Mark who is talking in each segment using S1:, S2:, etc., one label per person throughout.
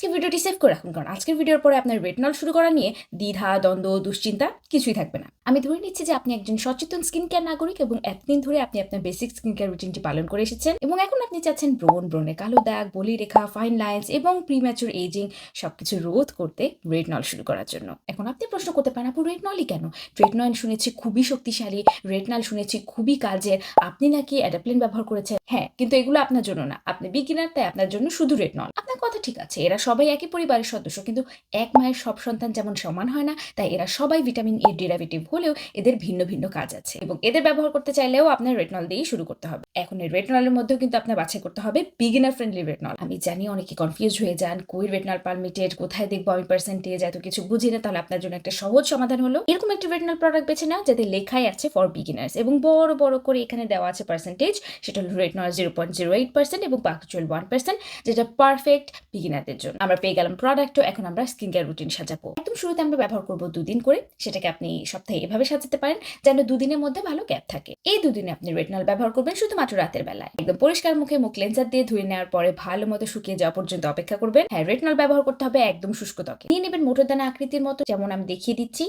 S1: আজকে ভিডিওটি সেভ করে রাখুন, কারণ আজকের ভিডিওর পরে আপনার রেটিনল শুরু করা নিয়ে দ্বিধা, দ্বন্দ্ব, দুশ্চিন্তা কিছুই থাকবে না। আমি ধরে নিচ্ছি যে আপনি একজন সচেতন স্কিন কেয়ার নাগরিক এবং এতদিন ধরে আপনি আপনার বেসিক স্কিন কেয়ার রুটিনটি পালন করে এসেছেন এবং এখন আপনি চাচ্ছেন ব্রণে কালো দাগ, বলিরেখা, ফাইন লাইন্স এবং প্রিম্যাচুর এজিং সবকিছু রোধ করতে রেটিনল শুরু করার জন্য। এখন আপনি প্রশ্ন করতে পারেন, আপু রেটিনলই কেন? রেটিনল শুনেছি খুবই শক্তিশালী, রেটিনল শুনেছি খুবই কাজের, আপনি নাকি অ্যাডাপ্লেন ব্যবহার করেছেন। হ্যাঁ, কিন্তু এগুলো আপনার জন্য না, আপনি বিগিনার, তাই আপনার জন্য শুধু রেটিনল। আপনার কথা ঠিক আছে, এরা সবাই একই পরিবারের সদস্য, কিন্তু এক মায়ের সব সন্তান যেমন সমান হয় না, তাই এরা সবাই ভিটামিন এ ডেরিভেটিভ হলেও এদের ভিন্ন ভিন্ন কাজ আছে এবং এদের ব্যবহার করতে চাইলেও আপনার রেটিনল দিয়েই শুরু করতে হবে। এখন এই রেটিনলের মধ্যেও কিন্তু আপনার বাছাই করতে হবে বিগিনার ফ্রেন্ডলি রেটিনল। আমি জানি অনেকে কনফিউজ হয়ে যান, কই রেটিনল পারমিটেড, কোথায় দেখবো আমি পার্সেন্টেজ, এত কিছু বুঝি না। তাহলে আপনার জন্য একটা সহজ সমাধান হলো এরকম একটা রেটিনল প্রোডাক্ট বেছে নাও যাতে লেখাই আছে ফর বিগিনার্স এবং বড় বড় করে এখানে দেওয়া আছে পার্সেন্টেজ। সেটা হলো রেটিনল 0.08% এবং বাকচুয়াল 1%, যেটা পারফেক্ট বিগিনারদের জন্য। আমরা পেয়ে গেলাম প্রোডাক্টও। এখন আমরা স্কিন কেয়ার রুটিন সাজাবো। একদম শুরুতে আমরা ব্যবহার করবো 2 দিন করে। সেটাকে আপনি সপ্তাহে এভাবে সাজাতে পারেন যেন 2 দিনের মধ্যে ভালো গ্যাপ থাকে। এই 2 দিনে আপনি রেটিনল ব্যবহার করবেন শুধুমাত্র রাতের বেলায়। একদম পরিষ্কার মুখে মুখ ক্লেন্সার দিয়ে ধুয়ে নেওয়ার পরে ভালো মতো শুকিয়ে যাওয়া পর্যন্ত অপেক্ষা করবেন। হ্যাঁ, রেটিনল ব্যবহার করতে হবে একদম শুষ্ক ত্বকে। নিয়ে নেবেন মোটর দানা আকৃতির মতো, যেমন আমি দেখিয়ে দিচ্ছি,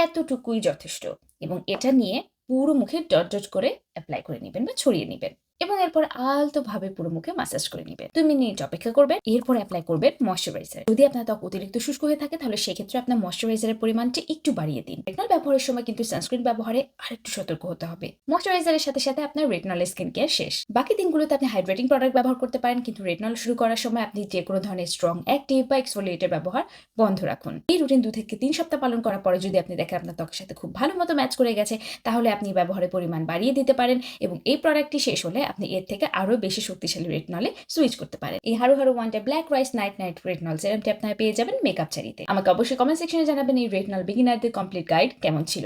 S1: এতটুকুই যথেষ্ট। এবং এটা নিয়ে পুরো মুখে ডট ডট করে অ্যাপ্লাই করে নেবেন বা ছড়িয়ে নেবেন এবং এরপর আলতোভাবে পুরো মুখে মাসাজ করে নেবেন। 2 মিনিট অপেক্ষা করবেন। এরপর অ্যাপ্লাই করবেন ময়শ্চারাইজার। যদি আপনার ত্বক অতিরিক্ত শুষ্ক হয়ে থাকে তাহলে সেক্ষেত্রে আপনার ময়শ্চারাইজারের পরিমাণটি একটু বাড়িয়ে দিন। রেটিনল ব্যবহারের সময় কিন্তু সানস্ক্রিন ব্যবহারে আরেকটু সতর্ক হতে হবে। ময়শ্চারাইজারের সাথে সাথে আপনার রেটিনলের স্কিন কেয়ার শেষ। বাকি দিনগুলোতে আপনি হাইড্রেটিং প্রোডাক্ট ব্যবহার করতে পারেন, কিন্তু রেটিনল শুরু করার সময় আপনি যে কোনো ধরনের স্ট্রং অ্যাক্টিভ বা এক্সফোলিয়েটের ব্যবহার বন্ধ রাখুন। এই রুটিন 2 থেকে 3 সপ্তাহ পালন করার পরে যদি আপনি দেখেন আপনার ত্বকের সাথে খুব ভালো মতো ম্যাচ করে গেছে, তাহলে আপনি ব্যবহারের পরিমাণ বাড়িয়ে দিতে পারেন এবং এই প্রোডাক্টটি শেষ হলে আপনি এর থেকে আরো বেশি শক্তিশালী রেটিনলে সুইচ করতে পারেন। এই Haru Haru one day black rice night night retinol সিরামটি আপনারা পেয়ে যাবেন মেকআপ চারিতে। আমাকে অবশ্যই কমেন্ট সেকশনে জানাবেন এই রেটিনল বিগিনারদের কমপ্লিট গাইড কেমন ছিল।